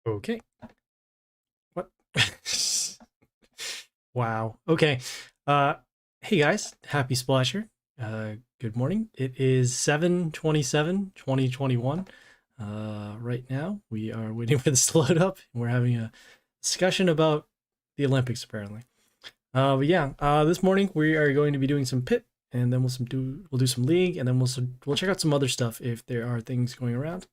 Okay. What? Wow. Okay. Uh, hey guys, happy Splasher. Good morning. It is 7/27/2021. Right now we are waiting for this to load up. We're having a discussion about the Olympics apparently. But yeah, this morning we are going to be doing some pit, and then we'll do some league, and then we'll check out some other stuff if there are things going around.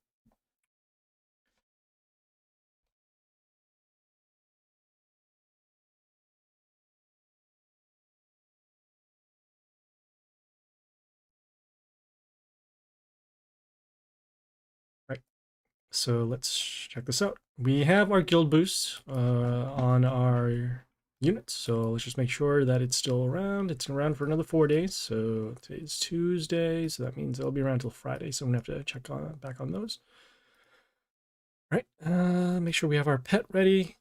Right. So let's check this out. We have our guild boost on our units. So let's just make sure that it's still around. It's around for another 4 days. So today's Tuesday, so that means it'll be around till Friday. So I'm gonna have to check back on those. All right. Make sure we have our pet ready.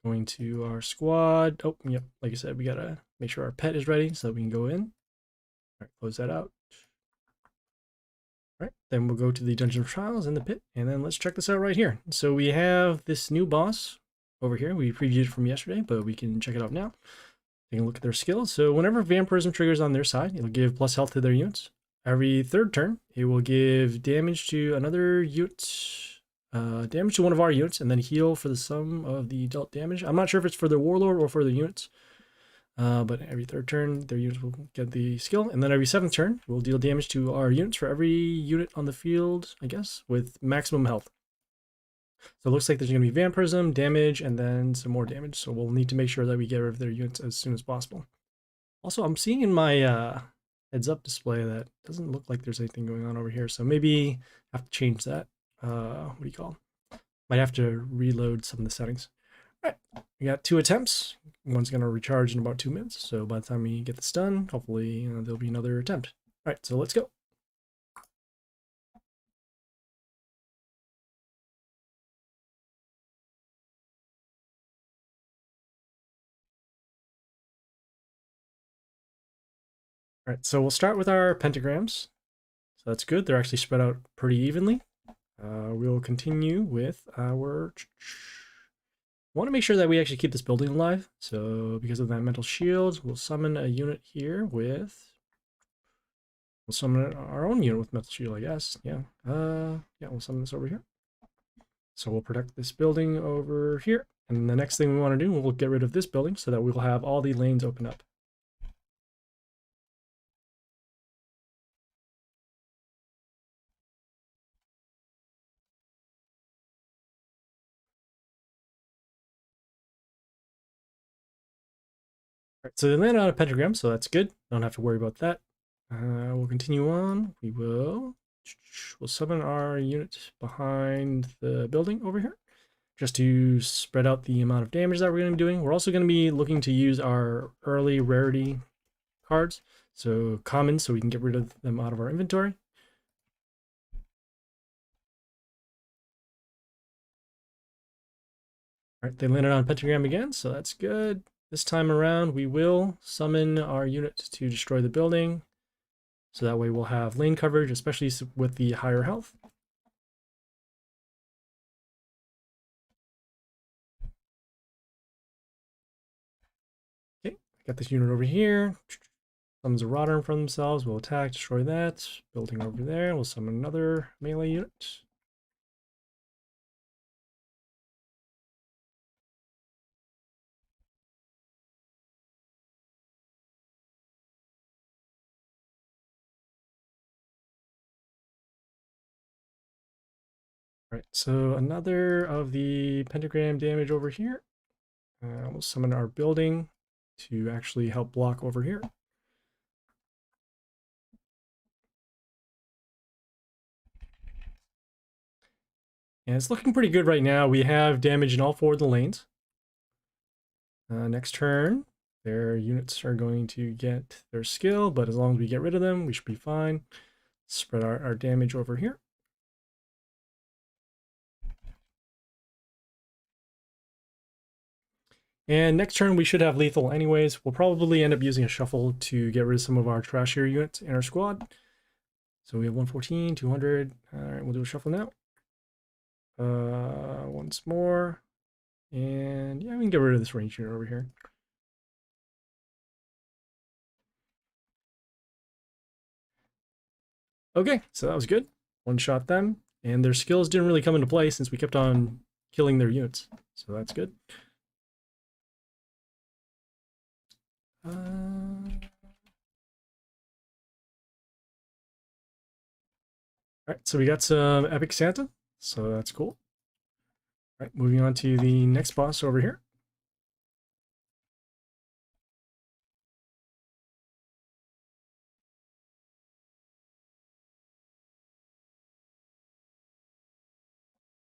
Going to our squad. Oh, yep. Like I said, we gotta make sure our pet is ready so that we can go in. All right, close that out. Right, then we'll go to the Dungeon of Trials in the pit, and then let's check this out right here. So we have this new boss over here. We previewed it from yesterday, but we can check it out now. Take a look at their skills. So whenever Vampirism triggers on their side, it'll give plus health to their units. Every third turn, it will give damage to another unit, damage to one of our units, and then heal for the sum of the dealt damage. I'm not sure if it's for their warlord or for their units. But every third turn, their units will get the skill. And then every 7th turn, we'll deal damage to our units for every unit on the field, I guess, with maximum health. So it looks like there's going to be vampirism, damage, and then some more damage. So we'll need to make sure that we get rid of their units as soon as possible. Also, I'm seeing in my heads up display that doesn't look like there's anything going on over here. So maybe I have to change that. What do you call it? Might have to reload some of the settings. All right, we got 2 attempts. One's going to recharge in about 2 minutes. So by the time we get this done, hopefully there'll be another attempt. All right, so let's go. All right, so we'll start with our pentagrams. So that's good. They're actually spread out pretty evenly. We'll continue with our... Want to make sure that we actually keep this building alive. So because of that mental shield, we'll summon a unit here with... We'll summon our own unit with mental shield, I guess. Yeah. Yeah, we'll summon this over here. So we'll protect this building over here. And the next thing we want to do, we'll get rid of this building so that we will have all the lanes open up. All right, so they landed on a pentagram, so that's good. Don't have to worry about that. We'll continue on. We'll summon our unit behind the building over here, just to spread out the amount of damage that we're going to be doing. We're also going to be looking to use our early rarity cards, so common, so we can get rid of them out of our inventory. All right, they landed on pentagram again, so that's good. This time around, we will summon our unit to destroy the building. So that way we'll have lane coverage, especially with the higher health. Okay, got this unit over here. Summons a Rodder in front of themselves. We'll attack, destroy that. Building over there. We'll summon another melee unit. All right, so another of the pentagram damage over here. We'll summon our building to actually help block over here. And it's looking pretty good right now. We have damage in all 4 of the lanes. Next turn, their units are going to get their skill, but as long as we get rid of them, we should be fine. Spread our damage over here. And next turn, we should have lethal anyways. We'll probably end up using a shuffle to get rid of some of our trashier units in our squad. So we have 114, 200. All right, we'll do a shuffle now. Once more. And yeah, we can get rid of this range unit over here. Okay, so that was good. One shot them, and their skills didn't really come into play since we kept on killing their units. So that's good. All right, so we got some Epic Santa, so that's cool. All right, moving on to the next boss over here.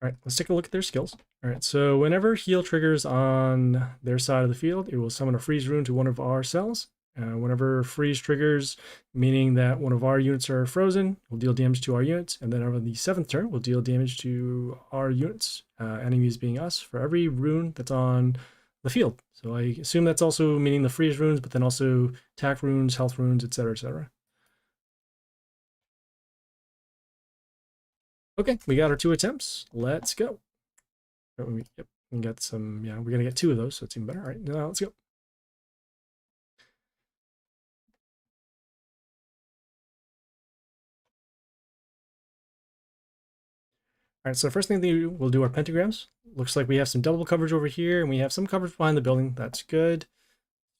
All right, let's take a look at their skills. All right, so whenever heal triggers on their side of the field, it will summon a freeze rune to one of our cells. Whenever freeze triggers, meaning that one of our units are frozen, we'll deal damage to our units, and then over the 7th turn, we'll deal damage to our units, enemies being us, for every rune that's on the field. So I assume that's also meaning the freeze runes, but then also attack runes, health runes, etc., etc. Okay, we got our 2 attempts. Let's go. Yep, we got some, yeah, we're gonna get 2 of those, so it's even better. All right, now let's go. All right, so first thing we'll do our pentagrams. Looks like we have some double coverage over here, and we have some coverage behind the building. That's good.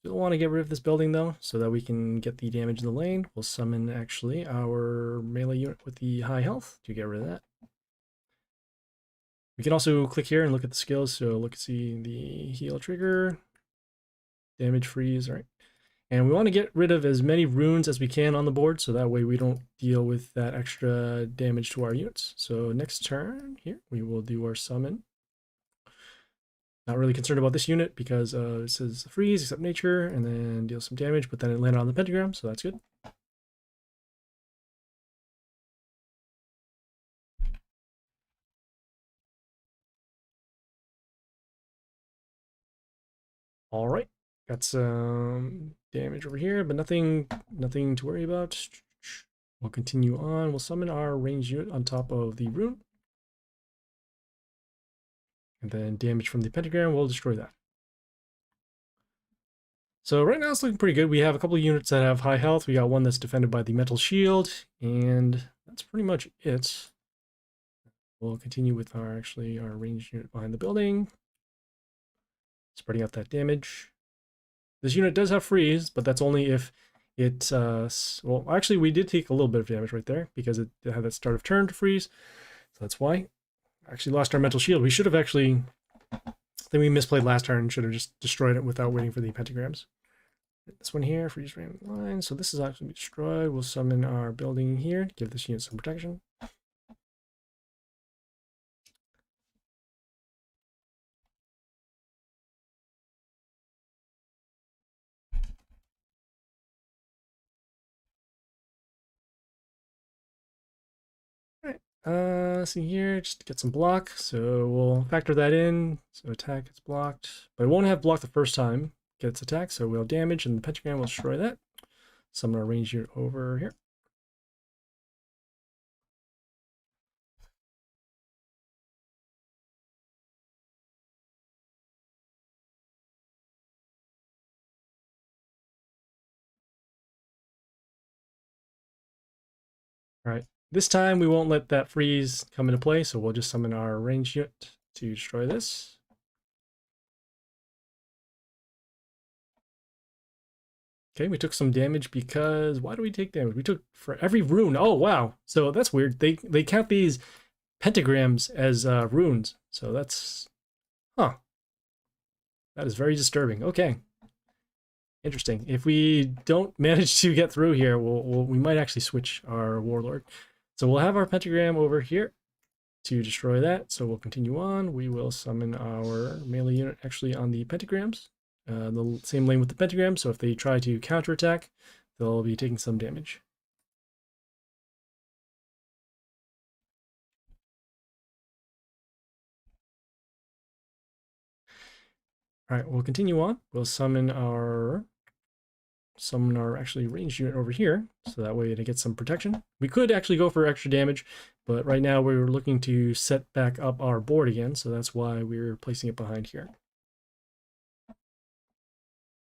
We'll want to get rid of this building, though, so that we can get the damage in the lane. We'll summon, actually, our melee unit with the high health to get rid of that. We can also click here and look at the skills. So look at see the heal trigger, damage freeze, all right. And we want to get rid of as many runes as we can on the board, so that way we don't deal with that extra damage to our units. So next turn here, we will do our summon. Not really concerned about this unit because it says freeze, accept nature, and then deal some damage, but then it landed on the pentagram, so that's good. All right, got some damage over here, but nothing to worry about. We'll continue on. We'll summon our ranged unit on top of the rune. And then damage from the pentagram will destroy that. So right now it's looking pretty good. We have a couple of units that have high health. We got one that's defended by the mental shield, and that's pretty much it. We'll continue with our ranged unit behind the building, spreading out that damage. This unit does have freeze, but that's only if it, well, actually we did take a little bit of damage right there because it had that start of turn to freeze. So that's why. Actually lost our mental shield. We should have actually, I think we misplayed last turn, should have just destroyed it without waiting for the pentagrams. This one here, freeze random line. So this is actually destroyed. We'll summon our building here to give this unit some protection. See here, just get some block. So we'll factor that in. So attack gets blocked, but it won't have blocked the first time it gets attacked. So we'll damage, and the pentagram will destroy that. Summon our range unit over here. All right. This time we won't let that freeze come into play, so we'll just summon our range unit to destroy this. Okay, we took some damage because why do we take damage? We took for every rune. Oh wow. So that's weird. They count these pentagrams as runes. So that's huh. That is very disturbing. Okay. Interesting. If we don't manage to get through here, we might actually switch our warlord. So we'll have our pentagram over here to destroy that. So we'll continue on. We will summon our melee unit actually on the pentagrams. The same lane with the pentagram, so if they try to counterattack, they'll be taking some damage. All right, we'll continue on. We'll summon our summon our actually ranged unit over here, so that way it gets some protection. We could actually go for extra damage, but right now we're looking to set back up our board again, so that's why we're placing it behind here.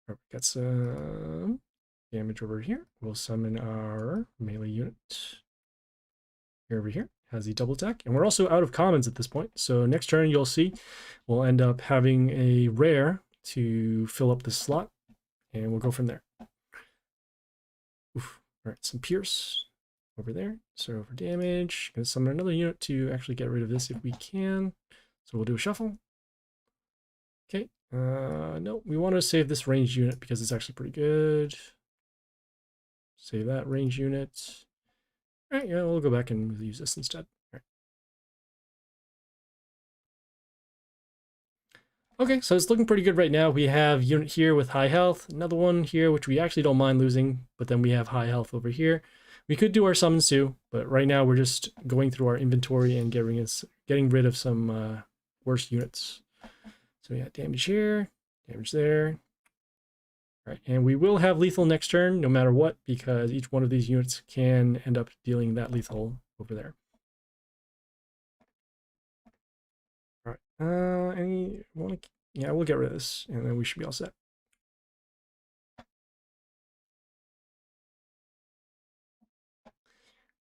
Right, we got some damage over here. We'll summon our melee unit here over here. Has the double attack, and we're also out of commons at this point, so next turn you'll see we'll end up having a rare to fill up this slot, and we'll go from there. Oof. All right, some pierce over there. So for damage, gonna summon another unit to actually get rid of this if we can. So we'll do a shuffle. Okay. No, we want to save this ranged unit because it's actually pretty good. Save that ranged unit. All right, yeah, we'll go back and use this instead. All right. Okay, so it's looking pretty good right now. We have unit here with high health, another one here, which we actually don't mind losing, but then we have high health over here. We could do our summons too, but right now we're just going through our inventory and getting rid of some worse units. So we got damage here, damage there. All right, and we will have lethal next turn, no matter what, because each one of these units can end up dealing that lethal over there. All right, yeah, we'll get rid of this, and then we should be all set. All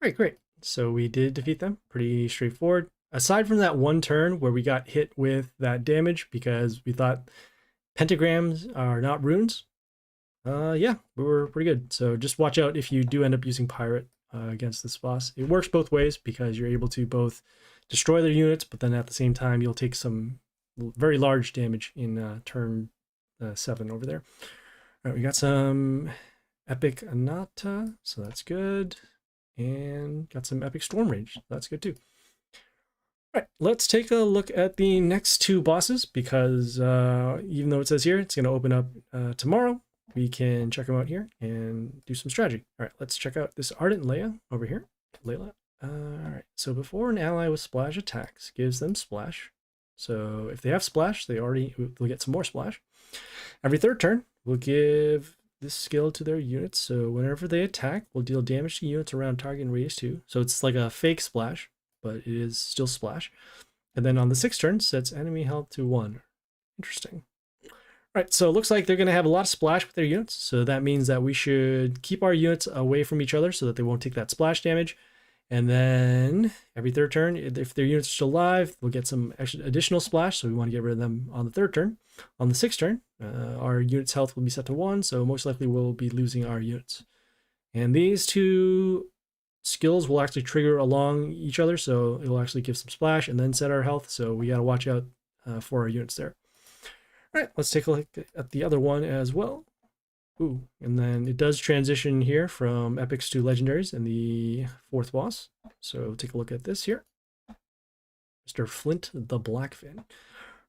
right, great. So we did defeat them, pretty straightforward. Aside from that one turn where we got hit with that damage because we thought pentagrams are not runes, yeah, we were pretty good. So just watch out if you do end up using pirate against this boss. It works both ways because you're able to both destroy their units, but then at the same time you'll take some very large damage in turn 7 over there. All right, we got some epic Anata, so that's good, and got some epic storm rage. So that's good too. All right, let's take a look at the next 2 bosses because even though it says here it's going to open up tomorrow, we can check them out here and do some strategy. All right, let's check out this Ardent Leia over here. Layla. All right, so before an ally with splash attacks, gives them splash. So if they have splash, they'll get some more splash. Every third turn, we'll give this skill to their units. So whenever they attack, we'll deal damage to units around target and radius 2. So it's like a fake splash, but it is still splash. And then on the 6th turn, sets enemy health to 1. Interesting. All right, so it looks like they're going to have a lot of splash with their units. So that means that we should keep our units away from each other so that they won't take that splash damage. And then every third turn, if their units are still alive, we'll get some additional splash. So we want to get rid of them on the 3rd turn. On the 6th turn, our unit's health will be set to 1. So most likely we'll be losing our units. And these 2 skills will actually trigger along each other. So it will actually give some splash and then set our health. So we got to watch out for our units there. All right, let's take a look at the other one as well. Ooh, and then it does transition here from epics to legendaries in the 4th boss. So take a look at this here. Mr. Flint the Blackfin. All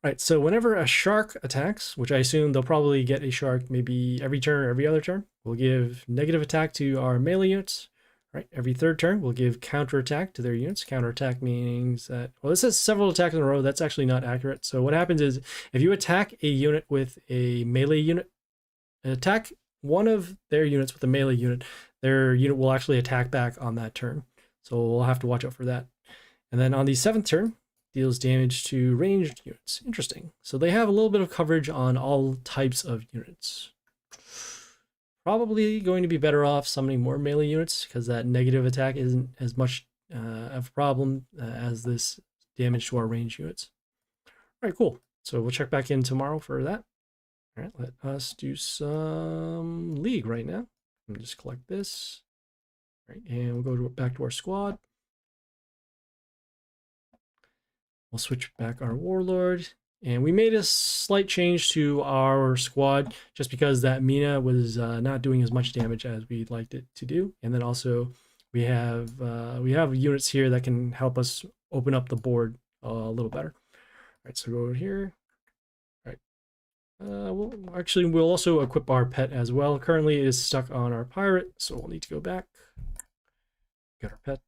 right, so whenever a shark attacks, which I assume they'll probably get a shark maybe every turn or every other turn, we'll give negative attack to our melee units. Right, every third turn, we'll give counterattack to their units. Counterattack means that, well, this says several attacks in a row. That's actually not accurate. So what happens is if you attack a unit with a melee unit, attack one of their units with a melee unit, their unit will actually attack back on that turn. So we'll have to watch out for that. And then on the 7th turn, deals damage to ranged units. Interesting. So they have a little bit of coverage on all types of units. Probably going to be better off summoning more melee units because that negative attack isn't as much of a problem as this damage to our ranged units. All right, cool. So we'll check back in tomorrow for that. All right, let us do some league right now. Let me just collect this. All right, and we'll go back to our squad. We'll switch back our warlord. And we made a slight change to our squad just because that Mina was not doing as much damage as we'd liked it to do. And then also we have units here that can help us open up the board a little better. All right, so go over here. All right. We'll also equip our pet as well. Currently it is stuck on our pirate, so we'll need to go back. Get our pet.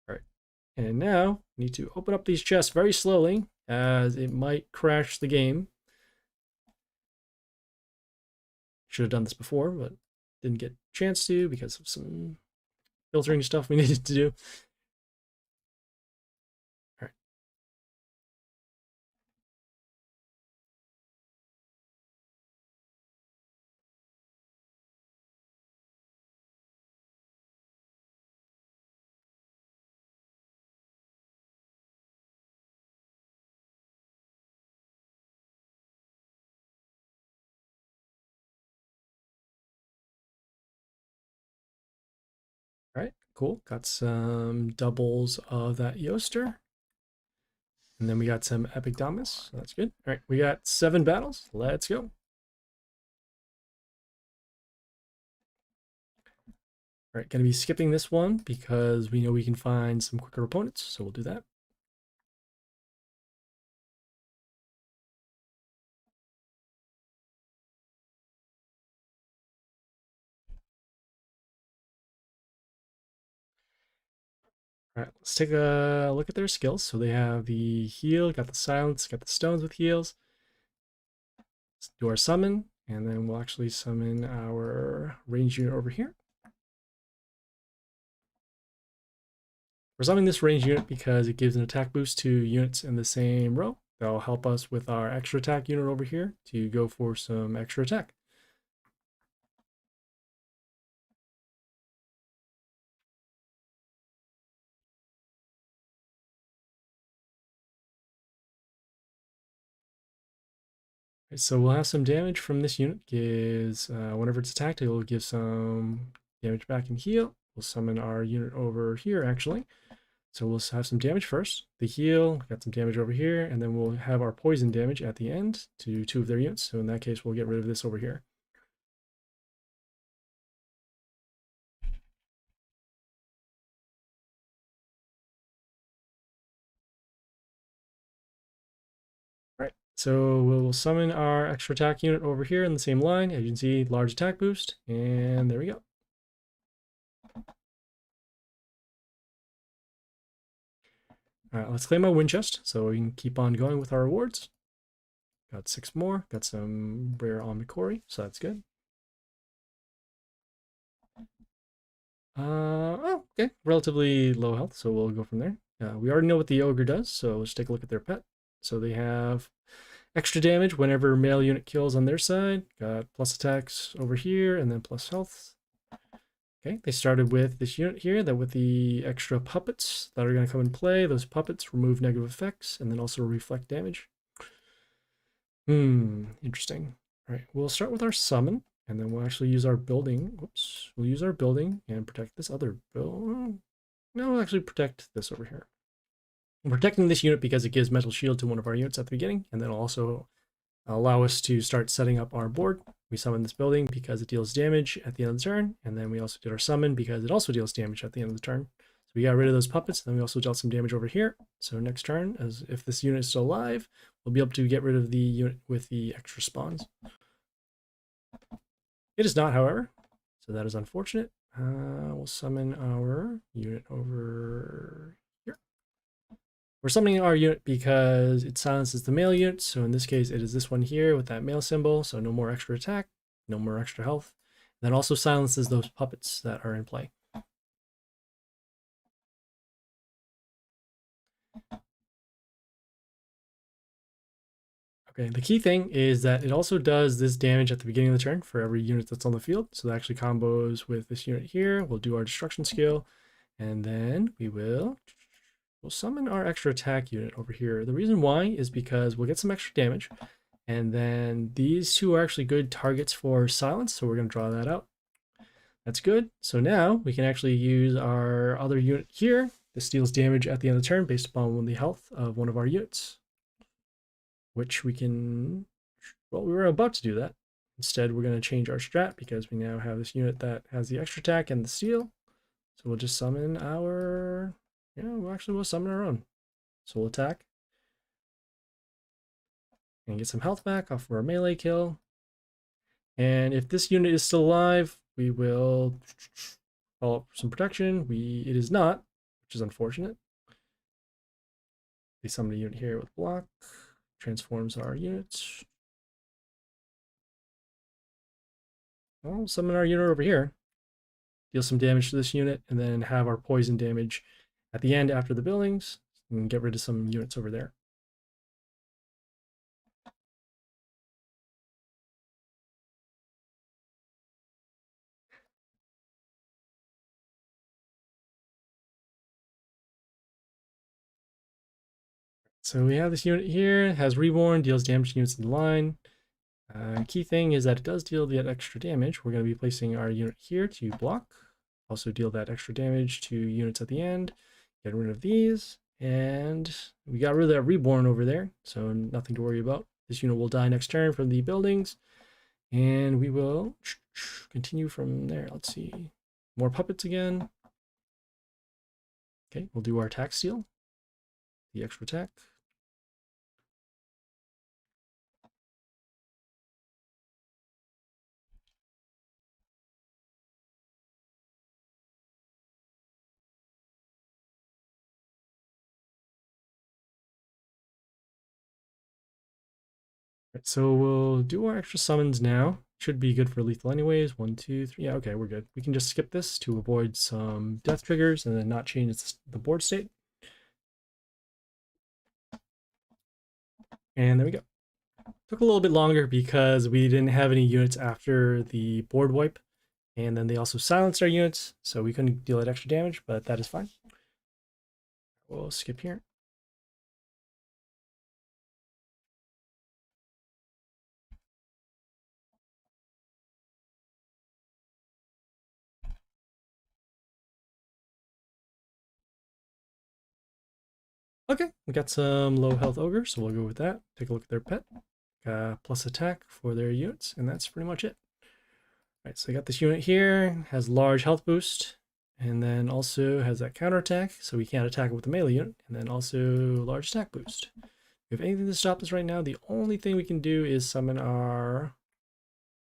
All right. And now we need to open up these chests very slowly, as it might crash the game. Should have done this before, but didn't get a chance to because of some filtering stuff we needed to do. All right. All right, cool. Got some doubles of that Yoster. And then we got some Epigdamus. So that's good. All right, we got 7 battles. Let's go. All right, going to be skipping this one because we know we can find some quicker opponents, so we'll do that. All right, let's take a look at their skills. So they have the heal, got the silence, got the stones with heals. Let's do our summon, and then we'll actually summon our range unit over here. We're summoning this range unit because it gives an attack boost to units in the same row. That'll help us with our extra attack unit over here to go for some extra attack. Right, so we'll have some damage from this unit. Gives whenever it's attacked, it will give some damage back and heal. We'll summon our unit over here actually. So we'll have some damage first, the heal, got some damage over here, and then we'll have our poison damage at the end to 2 of their units. So in that case, we'll get rid of this over here. Right, so we'll summon our extra attack unit over here in the same line. As you can see, large attack boost, and there we go. All right, let's claim our win chest so we can keep on going with our rewards. Got 6 more, got some rare Omnikori, so that's good. Oh, okay, relatively low health, so we'll go from there. We already know what the ogre does, so let's take a look at their pet. So they have extra damage whenever male unit kills on their side. Got plus attacks over here, and then plus health. Okay, they started with this unit here, that with the extra puppets that are going to come and play. Those puppets remove negative effects, and then also reflect damage. Interesting. All right, we'll start with our summon. And then we'll actually use our building. Whoops. We'll use our building and protect this other build. No, we'll actually protect this over here. I'm protecting this unit because it gives metal shield to one of our units at the beginning, and then it'll also allow us to start setting up our board. We summon this building because it deals damage at the end of the turn, and then we also did our summon because it also deals damage at the end of the turn. So we got rid of those puppets, and then we also dealt some damage over here. So next turn, as if this unit is still alive, we'll be able to get rid of the unit with the extra spawns. It is not, however, so that is unfortunate. We'll summon our unit over here. We're summoning our unit because it silences the male unit, so in this case it is this one here with that male symbol, so no more extra attack, no more extra health. And that also silences those puppets that are in play. Okay, the key thing is that it also does this damage at the beginning of the turn for every unit that's on the field. So that actually combos with this unit here. We'll do our destruction skill, and then we'll summon our extra attack unit over here. The reason why is because we'll get some extra damage, and then these two are actually good targets for silence, so we're going to draw that out. That's good. So now we can actually use our other unit here. This deals damage at the end of the turn based upon the health of one of our units, which we can, well, we were about to do that. Instead, we're going to change our strat because we now have this unit that has the extra attack and the steal. So we'll just summon our, we'll summon our own. So we'll attack and get some health back off of our melee kill. And if this unit is still alive, we will call up some protection. It is not, which is unfortunate. We summon a unit here with block, transforms our units. Well, summon our unit over here, deal some damage to this unit, and then have our poison damage at the end after the buildings, and get rid of some units over there. So we have this unit here, it has Reborn, deals damage to units in the line. Key thing is that it does deal that extra damage. We're going to be placing our unit here to block. Also deal that extra damage to units at the end. Get rid of these. And we got rid of that Reborn over there, so nothing to worry about. This unit will die next turn from the buildings. And we will continue from there. Let's see. More puppets again. Okay, we'll do our attack steal. The extra attack. Right, so we'll do our extra summons now. Should be good for lethal anyways. 1, 2, 3. Yeah, okay, we're good. We can just skip this to avoid some death triggers and then not change the board state. And there we go. Took a little bit longer because we didn't have any units after the board wipe. And then they also silenced our units, so we couldn't deal that extra damage, but that is fine. We'll skip here. Okay, we got some low health ogre, so we'll go with that. Take a look at their pet. Plus attack for their units, and that's pretty much it. All right, so I got this unit here, has large health boost, and then also has that counter attack, so we can't attack it with the melee unit, and then also large attack boost. If we have anything to stop us right now, the only thing we can do is summon our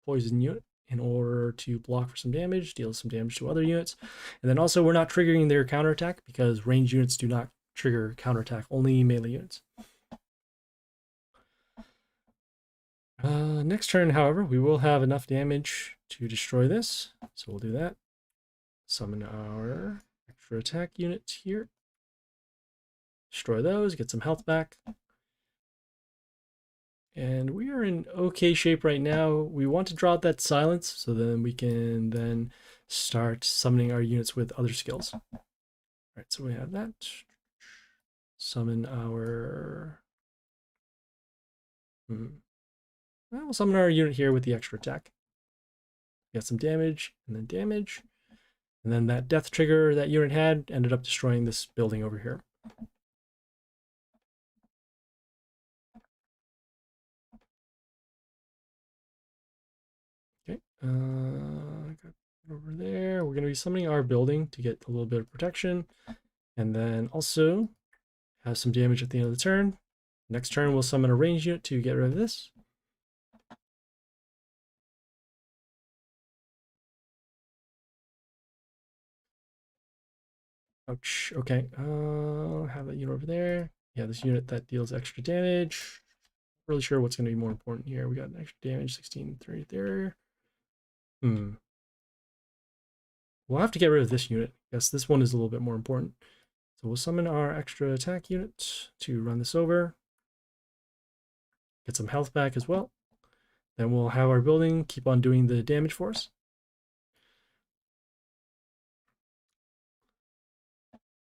poison unit in order to block for some damage, deal some damage to other units. And then also we're not triggering their counterattack because ranged units do not trigger counterattack, only melee units. Next turn, however, we will have enough damage to destroy this. So we'll do that. Summon our extra attack units here. Destroy those, get some health back. And we are in okay shape right now. We want to draw out that silence so then we can then start summoning our units with other skills. All right, so we have that. Summon our... We'll summon our unit here with the extra attack. Get some damage, and then damage. And then that death trigger that unit had ended up destroying this building over here. Okay, got over there. We're going to be summoning our building to get a little bit of protection. And then also have some damage at the end of the turn. Next turn, we'll summon a ranged unit to get rid of this. Ouch. Okay. Have that unit over there. Yeah, this unit that deals extra damage. Not really sure what's going to be more important here. We got extra damage, 16 right there. We'll have to get rid of this unit. Yes, this one is a little bit more important. So we'll summon our extra attack unit to run this over. Get some health back as well. Then we'll have our building keep on doing the damage for us.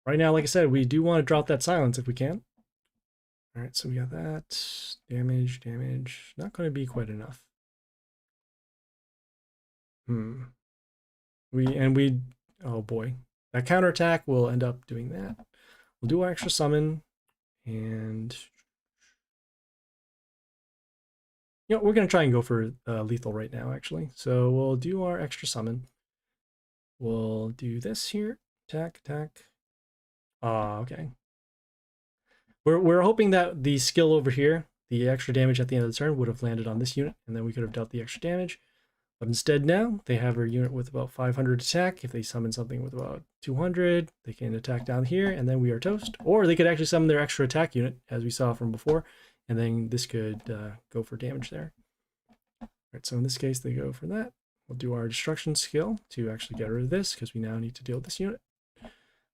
Right now, like I said, we do want to drop that silence if we can. All right, so we got that. Damage, damage. Not going to be quite enough. Oh boy. That counterattack will end up doing that. We'll do our extra summon, and you know, we're going to try and go for lethal right now, actually. So we'll do our extra summon. We'll do this here. Attack, attack. Okay. We're hoping that the skill over here, the extra damage at the end of the turn, would have landed on this unit, and then we could have dealt the extra damage. But instead now, they have a unit with about 500 attack. If they summon something with about 200, they can attack down here, and then we are toast. Or they could actually summon their extra attack unit, as we saw from before, and then this could go for damage there. All right, so in this case, they go for that. we'll do our destruction skill to actually get rid of this because we now need to deal with this unit.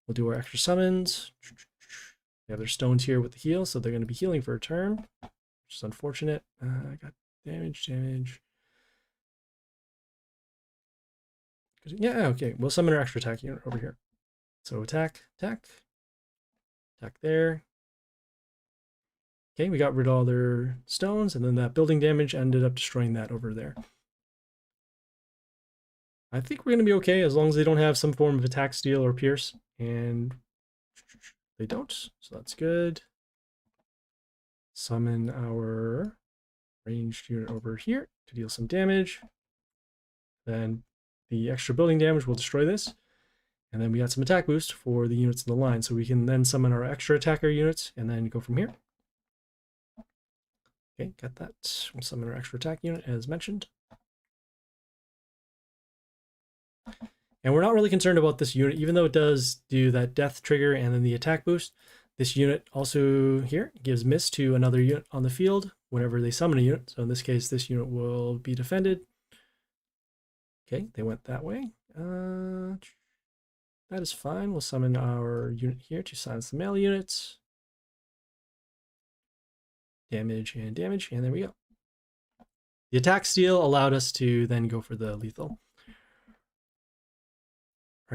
We'll do our extra summons. We have their stones here with the heal, so they're going to be healing for a turn, which is unfortunate. I got damage. Yeah, okay. We'll summon our extra attack unit over here. So attack there. Okay, we got rid of all their stones, and then that building damage ended up destroying that over there. I think we're going to be okay as long as they don't have some form of attack, steal, or pierce, and they don't, so that's good. Summon our ranged unit over here to deal some damage. Then the extra building damage will destroy this. And then we got some attack boost for the units in the line, so we can then summon our extra attacker units and then go from here. Okay, got that. We'll summon our extra attack unit as mentioned. And we're not really concerned about this unit, even though it does do that death trigger and then the attack boost. This unit also here gives miss to another unit on the field whenever they summon a unit. So in this case, this unit will be defended. Okay, they went that way. That is fine. We'll summon our unit here to silence the melee units. Damage, and there we go. The attack steal allowed us to then go for the lethal. All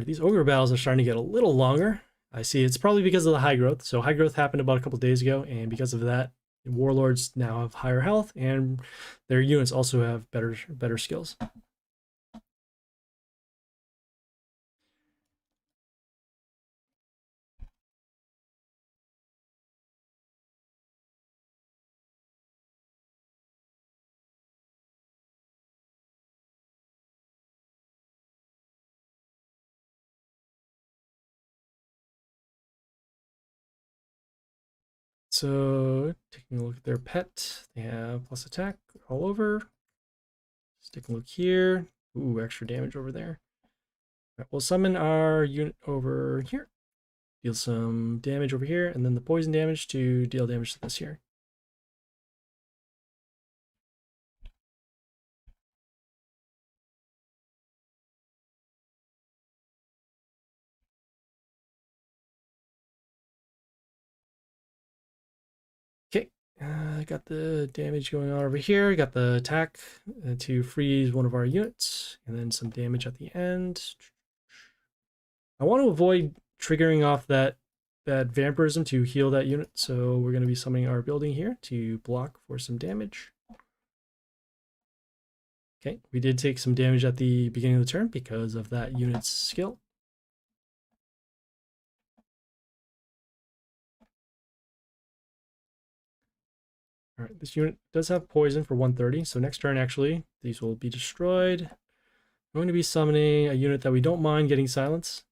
right, these ogre battles are starting to get a little longer. I see it's probably because of the high growth. So high growth happened about a couple days ago, and because of that, warlords now have higher health, and their units also have better skills. So taking a look at their pet, they have plus attack all over. Let's take a look here. Ooh, extra damage over there. Right, we'll summon our unit over here. Deal some damage over here, and then the poison damage to deal damage to this here. Okay, got the damage going on over here. Got the attack to freeze one of our units, and then some damage at the end. I want to avoid triggering off that vampirism to heal that unit, so we're going to be summoning our building here to block for some damage. Okay, we did take some damage at the beginning of the turn because of that unit's skill. All right, this unit does have poison for 130, so next turn actually these will be destroyed. I'm going to be summoning a unit that we don't mind getting silenced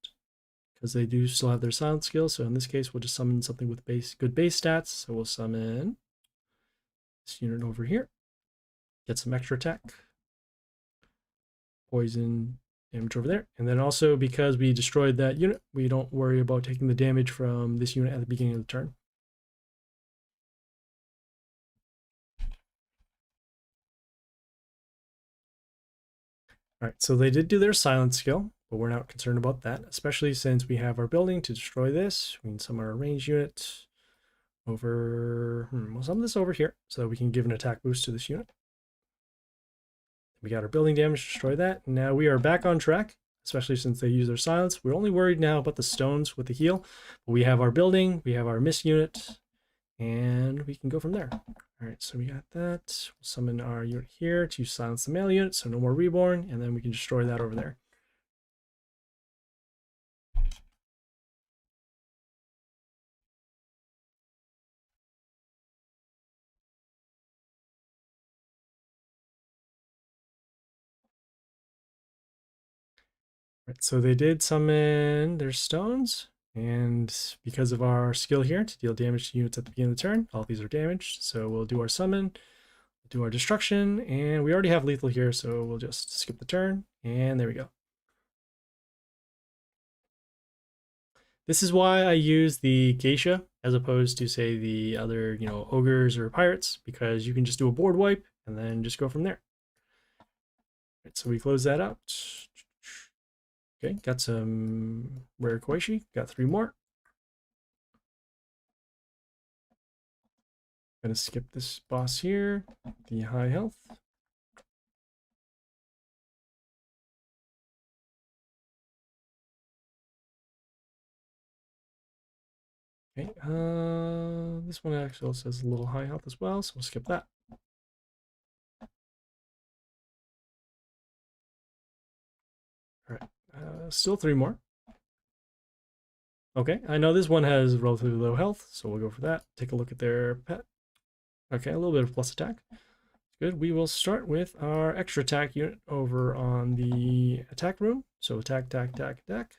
because they do still have their silence skill. So in this case, we'll just summon something with good base stats. So we'll summon this unit over here, get some extra attack, poison damage over there. And then also because we destroyed that unit, we don't worry about taking the damage from this unit at the beginning of the turn. All right, so they did do their silence skill, but we're not concerned about that, especially since we have our building to destroy this. We can summon our ranged unit over, we'll summon this over here so that we can give an attack boost to this unit. We got our building damage to destroy that. Now we are back on track, especially since they use their silence. We're only worried now about the stones with the heal, but we have our building, we have our miss unit, and we can go from there. All right, so we got that. We'll summon our unit here to silence the melee unit, so no more reborn, and then we can destroy that over there. Right, so they did summon their stones, and because of our skill here to deal damage to units at the beginning of the turn, all of these are damaged. So we'll do our summon, do our destruction, and we already have lethal here, so we'll just skip the turn, and there we go. This is why I use the geisha as opposed to, say, the other, ogres or pirates, because you can just do a board wipe and then just go from there. right, so we close that out. Okay, got some rare Koishi, got 3 more. Gonna skip this boss here, the high health. Okay, this one actually also has a little high health as well, so we'll skip that. All right, still 3 more. Okay, I know this one has relatively low health, so we'll go for that. Take a look at their pet. Okay, a little bit of plus attack. Good. We will start with our extra attack unit over on the attack room. So attack, attack, attack, attack.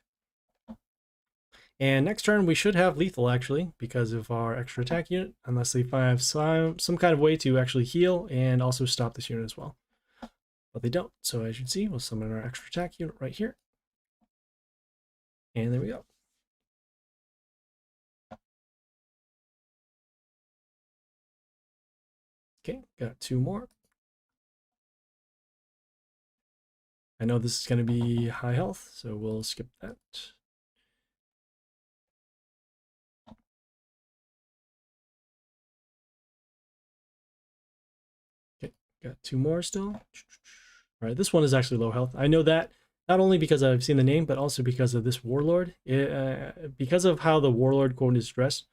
And next turn we should have lethal actually because of our extra attack unit, unless they have some kind of way to actually heal and also stop this unit as well. But they don't. So as you can see, we'll summon our extra attack unit right here. And there we go. Okay, got 2 more. I know this is going to be high health, so we'll skip that. Okay, got 2 more still. All right, this one is actually low health. I know that not only because I've seen the name, but also because of this warlord. Because of how the warlord quote is dressed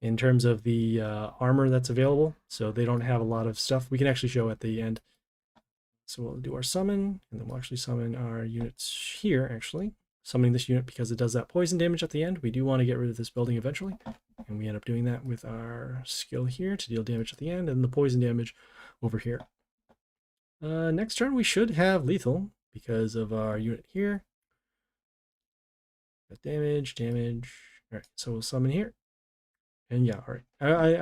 in terms of the armor that's available, so they don't have a lot of stuff. We can actually show at the end. So we'll do our summon, and then we'll actually summon our units here, actually. Summoning this unit because it does that poison damage at the end. We do want to get rid of this building eventually, and we end up doing that with our skill here to deal damage at the end, and the poison damage over here. Next turn we should have lethal because of our unit here. Got damage, damage. All right, so we'll summon here. And yeah, all right.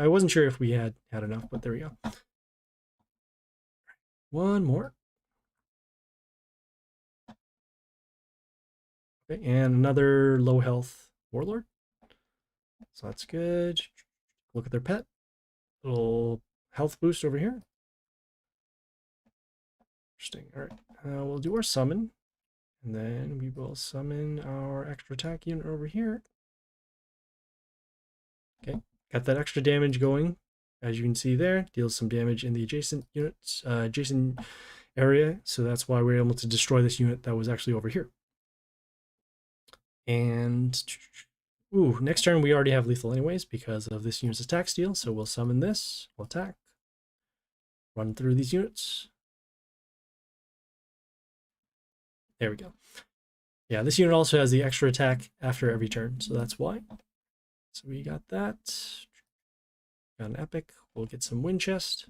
I wasn't sure if we had enough, but there we go. One more. Okay, and another low health warlord. So that's good. Look at their pet. Little health boost over here. Interesting. All right, we'll do our summon, and then we will summon our extra attack unit over here. Okay, got that extra damage going. As you can see there, deals some damage in the adjacent units, adjacent area. So that's why we're able to destroy this unit that was actually over here. And ooh, next turn we already have lethal anyways because of this unit's attack steal. So we'll summon this, we'll attack, run through these units. There we go. Yeah, this unit also has the extra attack after every turn, so that's why. So we got that. Got an epic. We'll get some wind chest.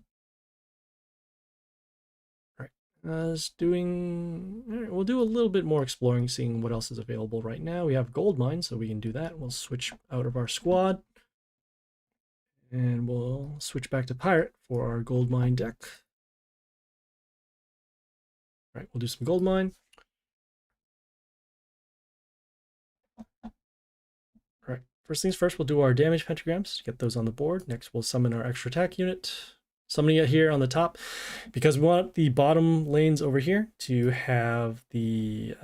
All right. All right, we'll do a little bit more exploring, seeing what else is available right now. We have gold mine, so we can do that. We'll switch out of our squad. And we'll switch back to pirate for our gold mine deck. All right, we'll do some gold mine. Alright, first things first, we'll do our damage pentagrams, get those on the board. Next, we'll summon our extra attack unit. Summoning it here on the top, because we want the bottom lanes over here to have the,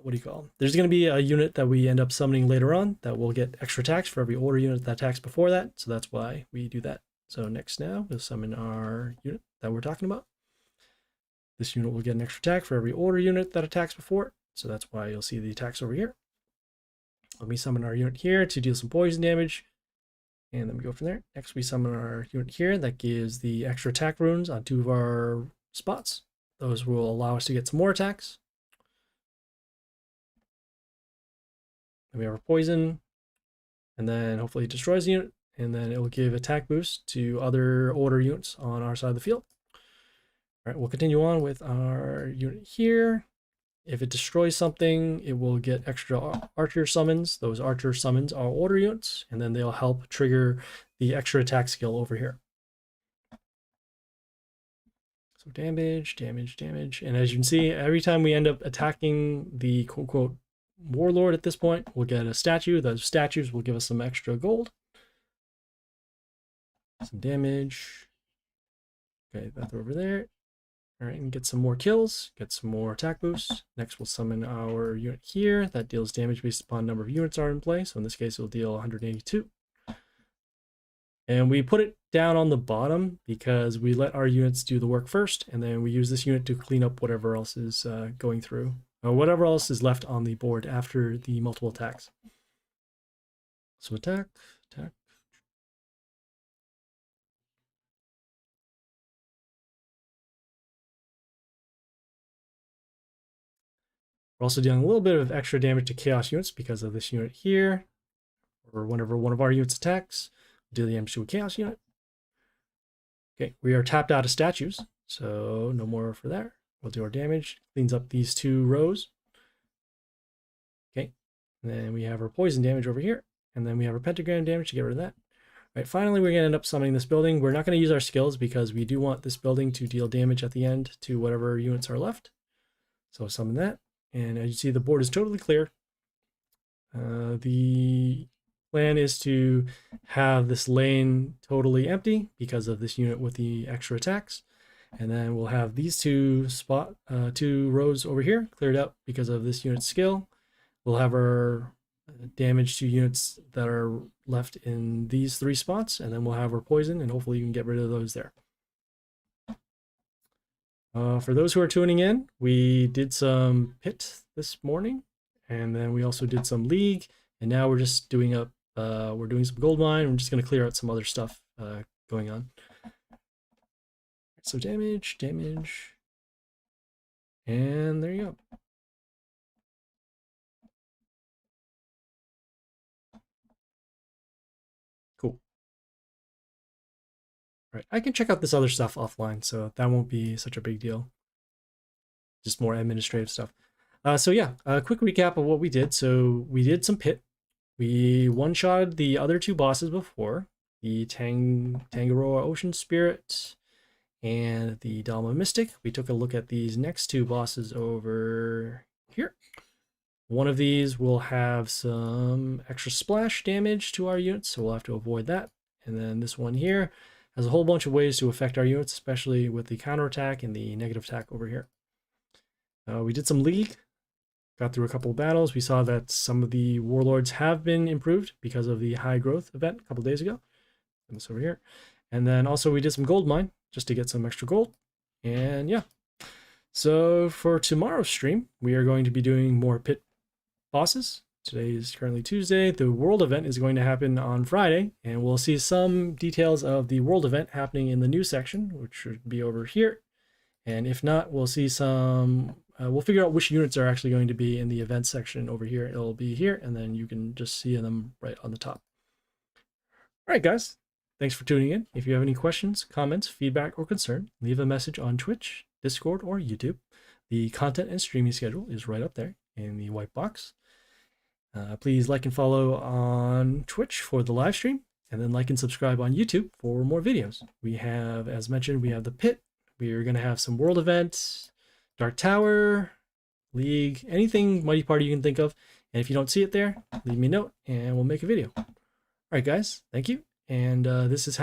what do you call them? There's going to be a unit that we end up summoning later on that will get extra attacks for every order unit that attacks before that, so that's why we do that. So next now, we'll summon our unit that we're talking about. This unit will get an extra attack for every order unit that attacks before it, so that's why you'll see the attacks over here. Let me summon our unit here to deal some poison damage, and then we go from there. Next, we summon our unit here that gives the extra attack runes on 2 of our spots. Those will allow us to get some more attacks. Then we have our poison, and then hopefully it destroys the unit, and then it will give attack boost to other order units on our side of the field. All right, we'll continue on with our unit here. If it destroys something, it will get extra archer summons. Those archer summons are order units, and then they'll help trigger the extra attack skill over here. So damage, damage, damage. And as you can see, every time we end up attacking the quote-unquote warlord at this point, we'll get a statue. Those statues will give us some extra gold. Some damage. Okay, that's over there. All right, and get some more kills, get some more attack boosts. Next, we'll summon our unit here that deals damage based upon number of units are in play. So in this case, it'll deal 182. And we put it down on the bottom because we let our units do the work first, and then we use this unit to clean up whatever else is going through, or whatever else is left on the board after the multiple attacks. So attack. We're also dealing a little bit of extra damage to chaos units because of this unit here, or whenever one of our units attacks, deal the damage to a chaos unit. Okay, we are tapped out of statues, so no more for that. We'll do our damage, cleans up these 2 rows. Okay, and then we have our poison damage over here, and then we have our pentagram damage to get rid of that. All right, finally, we're going to end up summoning this building. We're not going to use our skills because we do want this building to deal damage at the end to whatever units are left. So summon that. And as you see, the board is totally clear. The plan is to have this lane totally empty because of this unit with the extra attacks. And then we'll have these 2 rows over here cleared up because of this unit's skill. We'll have our damage to units that are left in these 3 spots, and then we'll have our poison, and hopefully you can get rid of those there. For those who are tuning in, we did some pit this morning, and then we also did some league, and now we're just doing we're doing some gold mine. We're just going to clear out some other stuff going on. So damage, and there you go. Cool. All right, I can check out this other stuff offline, so that won't be such a big deal. Just more administrative stuff. So yeah, a quick recap of what we did. So we did some pit. We one-shotted the other 2 bosses before, the Tangaroa Ocean Spirit and the Dalma Mystic. We took a look at these next 2 bosses over here. One of these will have some extra splash damage to our units, so we'll have to avoid that. And then this one here has a whole bunch of ways to affect our units, especially with the counterattack and the negative attack over here. We did some league, got through a couple of battles. We saw that some of the warlords have been improved because of the high growth event a couple days ago. And this over here. And then also we did some gold mine just to get some extra gold. And yeah. So for tomorrow's stream, we are going to be doing more pit bosses. Today is currently Tuesday. The world event is going to happen on Friday, and we'll see some details of the world event happening in the news section, which should be over here. And if not, we'll see some, we'll figure out which units are actually going to be in the event section over here. It'll be here, and then you can just see them right on the top. All right, guys, thanks for tuning in. If you have any questions, comments, feedback, or concern, leave a message on Twitch, Discord, or YouTube. The content and streaming schedule is right up there in the white box. Please like and follow on Twitch for the live stream, and then like and subscribe on YouTube for more videos. We have, as mentioned, we have the pit. We are going to have some world events, Dark Tower, League, anything Mighty Party you can think of. And if you don't see it there, leave me a note and we'll make a video. All right, guys, thank you. And this is happening.